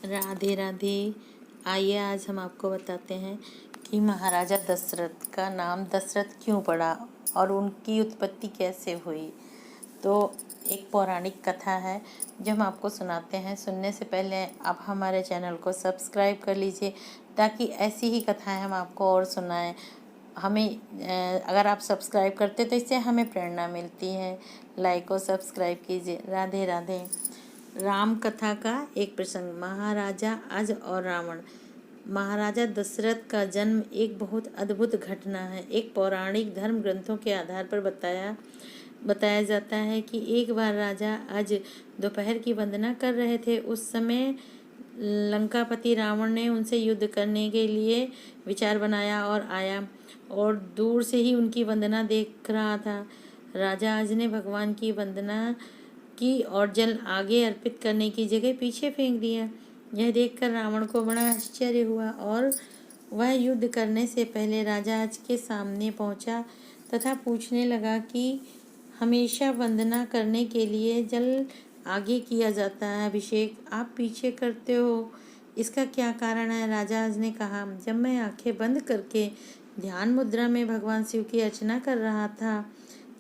राधे राधे। आइए आज हम आपको बताते हैं कि महाराजा दशरथ का नाम दशरथ क्यों पड़ा और उनकी उत्पत्ति कैसे हुई। तो एक पौराणिक कथा है जो हम आपको सुनाते हैं। सुनने से पहले आप हमारे चैनल को सब्सक्राइब कर लीजिए ताकि ऐसी ही कथाएं हम आपको और सुनाएं। हमें अगर आप सब्सक्राइब करते तो इससे हमें प्रेरणा मिलती है। लाइक और सब्सक्राइब कीजिए। राधे राधे। राम कथा का एक प्रसंग। महाराजा अज और रावण। महाराजा दशरथ का जन्म एक बहुत अद्भुत घटना है। एक पौराणिक धर्म ग्रंथों के आधार पर बताया जाता है कि एक बार राजा अज दोपहर की वंदना कर रहे थे। उस समय लंकापति रावण ने उनसे युद्ध करने के लिए विचार बनाया और आया और दूर से ही उनकी वंदना देख रहा था। राजा अज ने भगवान की वंदना की और जल आगे अर्पित करने की जगह पीछे फेंक दिया। यह देखकर रावण को बड़ा आश्चर्य हुआ और वह युद्ध करने से पहले राजा अज के सामने पहुंचा तथा पूछने लगा कि हमेशा वंदना करने के लिए जल आगे किया जाता है, अभिषेक आप पीछे करते हो, इसका क्या कारण है। राजा अज ने कहा, जब मैं आंखें बंद करके ध्यान मुद्रा में भगवान शिव की अर्चना कर रहा था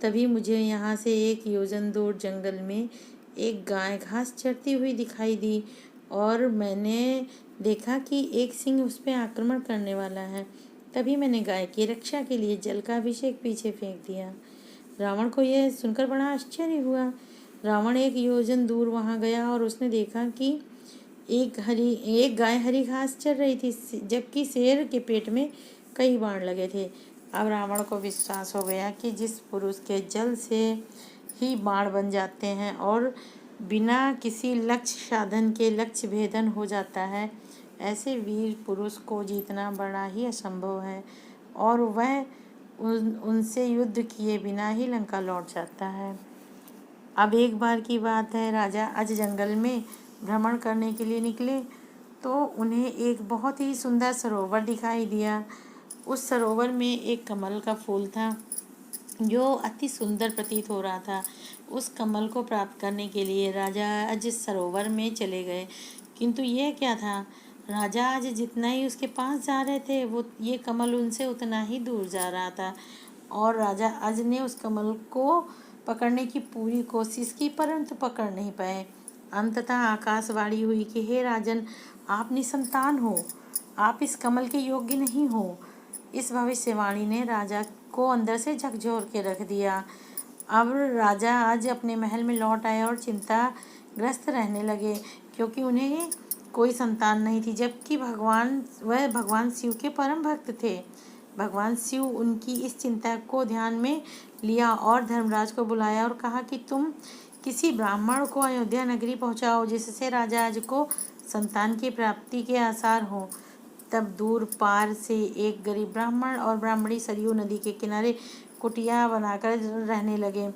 तभी मुझे यहाँ से 1 योजन दूर जंगल में एक गाय घास चरती हुई दिखाई दी और मैंने देखा कि एक सिंह उस पर आक्रमण करने वाला है। तभी मैंने गाय की रक्षा के लिए जल का अभिषेक पीछे फेंक दिया। रावण को यह सुनकर बड़ा आश्चर्य हुआ। रावण 1 योजन दूर वहां गया और उसने देखा कि एक गाय हरी घास चर रही थी, जबकि शेर के पेट में कई बाण लगे थे। अब रावण को विश्वास हो गया कि जिस पुरुष के जल से ही बाण बन जाते हैं और बिना किसी लक्ष्य साधन के लक्ष्य भेदन हो जाता है, ऐसे वीर पुरुष को जीतना बड़ा ही असंभव है और वह उनसे युद्ध किए बिना ही लंका लौट जाता है। अब एक बार की बात है, राजा अज जंगल में भ्रमण करने के लिए निकले तो उन्हें एक बहुत ही सुंदर सरोवर दिखाई दिया। उस सरोवर में एक कमल का फूल था जो अति सुंदर प्रतीत हो रहा था। उस कमल को प्राप्त करने के लिए राजा अज सरोवर में चले गए, किंतु यह क्या था, राजा अज जितना ही उसके पास जा रहे थे वो ये कमल उनसे उतना ही दूर जा रहा था और राजा अज ने उस कमल को पकड़ने की पूरी कोशिश की परंतु पकड़ नहीं पाए। अंततः आकाशवाणी हुई कि हे राजन, आप निसंतान हो, आप इस कमल के योग्य नहीं हो। इस भविष्यवाणी ने राजा को अंदर से झकझोर के रख दिया। अब राजा आज अपने महल में लौट आए और चिंताग्रस्त रहने लगे क्योंकि उन्हें कोई संतान नहीं थी, जबकि वह भगवान शिव के परम भक्त थे। भगवान शिव उनकी इस चिंता को ध्यान में लिया और धर्मराज को बुलाया और कहा कि तुम किसी ब्राह्मण को अयोध्या नगरी पहुंचाओ जिससे राजा आज को संतान की प्राप्ति के आसार हों। तब दूर पार से एक गरीब ब्राह्मण और ब्राह्मणी सरयू नदी के किनारे कुटिया बनाकर रहने लगे।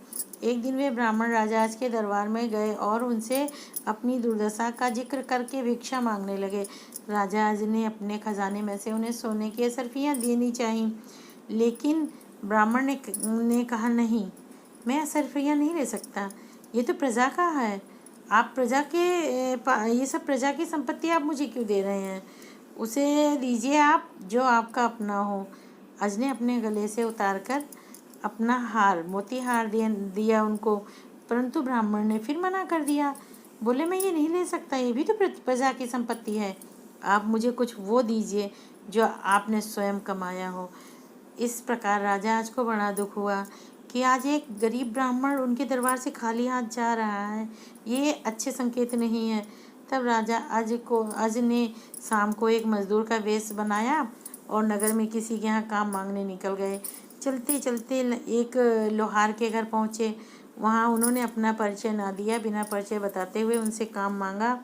एक दिन वे ब्राह्मण राजाज के दरबार में गए और उनसे अपनी दुर्दशा का जिक्र करके भिक्षा मांगने लगे। राजाज ने अपने खजाने में से उन्हें सोने की असरफियाँ देनी चाहिए, लेकिन ब्राह्मण ने कहा, नहीं, मैं असरफियाँ नहीं ले सकता, ये तो प्रजा का है। आप ये सब प्रजा की संपत्ति आप मुझे क्यों दे रहे हैं, उसे दीजिए आप जो आपका अपना हो। अज ने अपने गले से उतारकर अपना हार मोती हार दिया उनको, परंतु ब्राह्मण ने फिर मना कर दिया। बोले, मैं ये नहीं ले सकता, ये भी तो प्रजा की संपत्ति है, आप मुझे कुछ वो दीजिए जो आपने स्वयं कमाया हो। इस प्रकार राजा आज को बड़ा दुख हुआ कि आज एक गरीब ब्राह्मण उनके दरबार से खाली हाथ जा रहा है, ये अच्छे संकेत नहीं है। तब राजा अज ने शाम को एक मजदूर का वेश बनाया और नगर में किसी के यहाँ काम मांगने निकल गए। चलते चलते एक लोहार के घर पहुँचे। वहाँ उन्होंने अपना परिचय ना दिया, बिना परिचय बताते हुए उनसे काम मांगा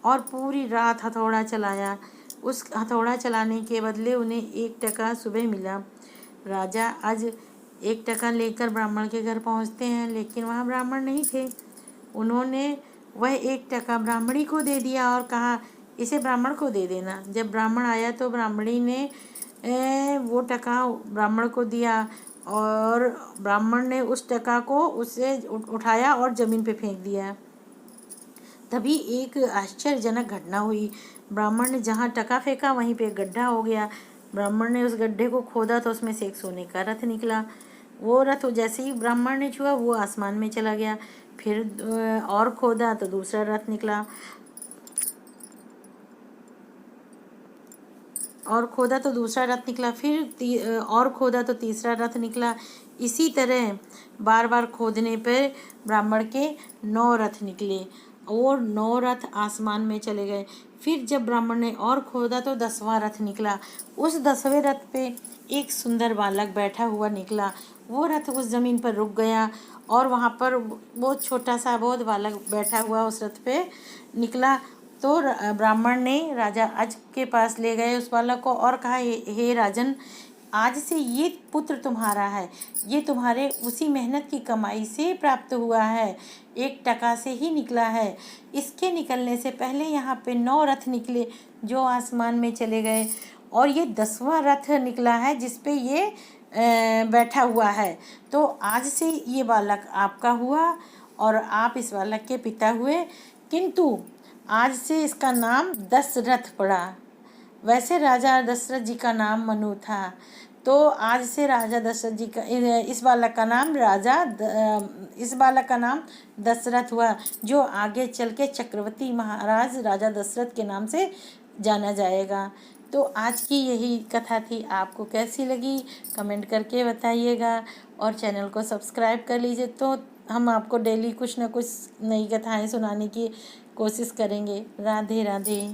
और पूरी रात हथौड़ा चलाया। उस हथौड़ा चलाने के बदले उन्हें 1 टका सुबह मिला। राजा आज 1 टका लेकर ब्राह्मण के घर पहुँचते हैं, लेकिन वहाँ ब्राह्मण नहीं थे। उन्होंने वह 1 टका ब्राह्मणी को दे दिया और कहा, इसे ब्राह्मण को दे देना। जब ब्राह्मण आया तो ब्राह्मणी ने वो टका ब्राह्मण को दिया और ब्राह्मण ने उस टका को उससे उठाया और ज़मीन पे फेंक दिया। तभी एक आश्चर्यजनक घटना हुई। ब्राह्मण ने जहाँ टका फेंका वहीं पे एक गड्ढा हो गया। ब्राह्मण ने उस गड्ढे को खोदा तो उसमें से एक सोने का रथ निकला। वो रथ जैसे ही ब्राह्मण ने छुआ वो आसमान में चला गया। फिर और खोदा तो दूसरा रथ निकला, और खोदा तो दूसरा रथ निकला। फिर और खोदा तो तीसरा रथ निकला। इसी तरह बार बार खोदने पर ब्राह्मण के 9 रथ निकले और 9 रथ आसमान में चले गए। फिर जब ब्राह्मण ने और खोदा तो 10वां रथ निकला। उस 10वें रथ पे एक सुंदर बालक बैठा हुआ निकला। वो रथ उस जमीन पर रुक गया और वहाँ पर बहुत छोटा सा बहुत बालक बैठा हुआ उस रथ पे निकला। तो ब्राह्मण ने राजा अज के पास ले गए उस बालक को और कहा, हे राजन, आज से ये पुत्र तुम्हारा है। ये तुम्हारे उसी मेहनत की कमाई से प्राप्त हुआ है, एक टका से ही निकला है। इसके निकलने से पहले यहाँ पे 9 रथ निकले जो आसमान में चले गए और ये 10वां रथ निकला है जिस पे ये बैठा हुआ है। तो आज से ये बालक आपका हुआ और आप इस बालक के पिता हुए, किंतु आज से इसका नाम दशरथ पड़ा। वैसे राजा दशरथ जी का नाम मनु था, तो आज से राजा दशरथ जी का इस बालक का नाम दशरथ हुआ, जो आगे चल के चक्रवर्ती महाराज राजा दशरथ के नाम से जाना जाएगा। तो आज की यही कथा थी। आपको कैसी लगी कमेंट करके बताइएगा और चैनल को सब्सक्राइब कर लीजिए, तो हम आपको डेली कुछ ना कुछ नई कथाएं सुनाने की कोशिश करेंगे। राधे राधे।